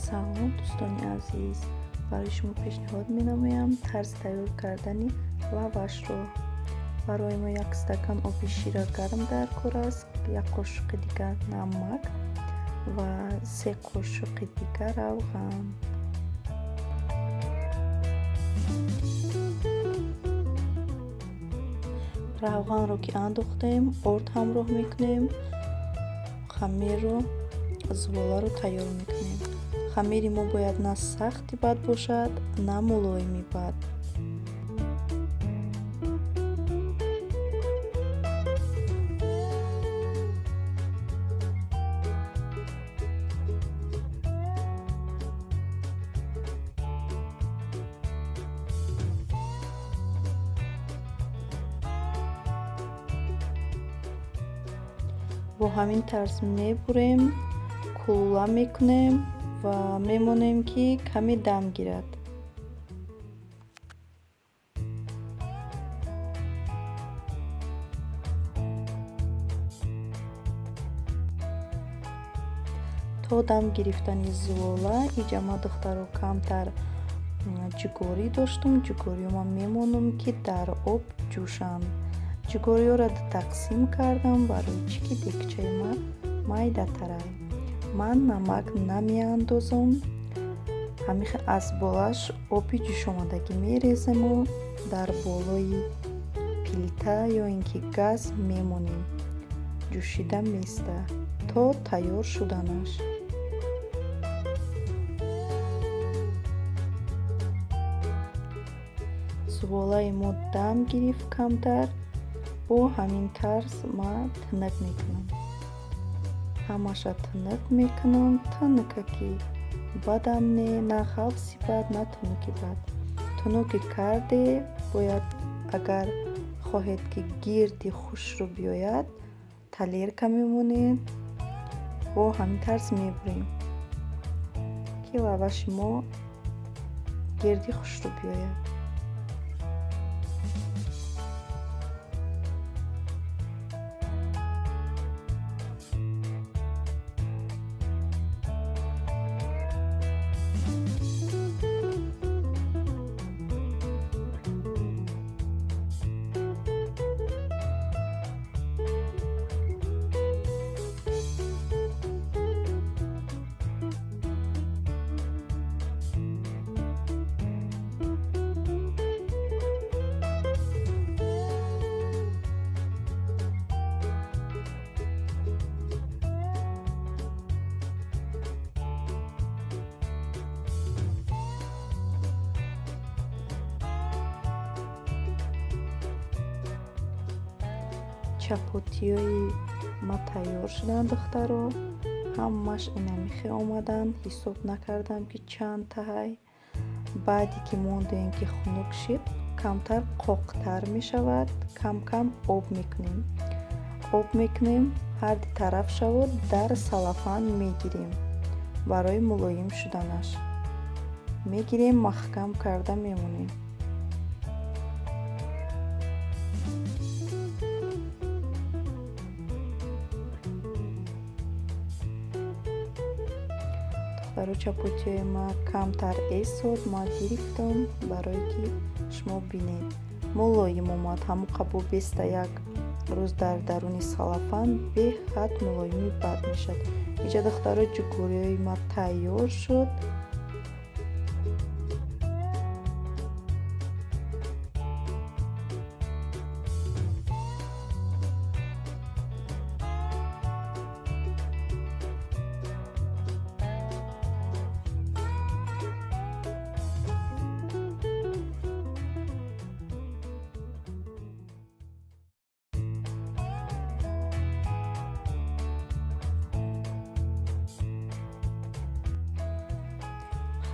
салом дӯстони азиз, барои шумо пешниҳод менамоям тарзи тайёр кардани лавашро. Барои мо 1 стакан оби шира гарм дар кор аст, 1 қошуқи дигар намак ва 3 қошуқи дигар равған. равғанро ки андохтем, орд ҳамроҳ мекунем, хамирро зуволаро тайёр мекунем. Хамири мо бояд на сахти бад бошад, на мулоими бад. бо ҳамин тарз мебурем, кулула мекунем ва мемонем ки каме дам гирад. То дам гирифтани зувола иҷа ма духтаро камтар ҷугорӣ доштум. Ҷугориёма мемонам ки дар об ҷӯшанд. ҷугориёро тақсим кардам барои чӣ ки дегчаи ма майдатар. Ман намак намеандозам. Ҳамихе аз болаш оби ҷӯшомадагӣ мерезему дар болои плита ё ин ки газ мемонем. ҷӯшида места то тайёр шуданаш. зуволаи мо дам гирифт камтар. бо ҳамин тарз ма тинук мекунам. ҳамаша тинук мекунам. Тинука ки бадам не, на хавси бад, на тинуки бад. Тинуки карде бояд, агар хоҳед ки гирди хушрӯ биёяд, талерка мемонед. бо ҳамин тарз мебурем ки лаваши мо гирди хушрӯ биёяд. чапотиёи ма тайёр шуданд духтаро. ҳамаш инамихе омаданд. ҳисоб накардам ки чанд таҳай. баъде ки мондем ки хунук шид, камтар қоқтар мешавад. Кам кам об мекунем. ҳар ду тараф шавад дар салафан мегирем. барои мулоим шуданаш мегирем, маҳкам карда мемонем. барои чапотиёи ма камтар эсод ма гирифтам, барое ки шумо бинед. мулоим омад. ҳамон қабо 21 рӯз дар даруни салафан беҳад мулоими бад мешавад. иҷа духтаро ҷугориёи ма тайёр шуд.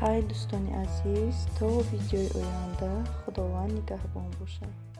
хай дӯстони азиз, то видеои оянда, худованд нигаҳбон бошад.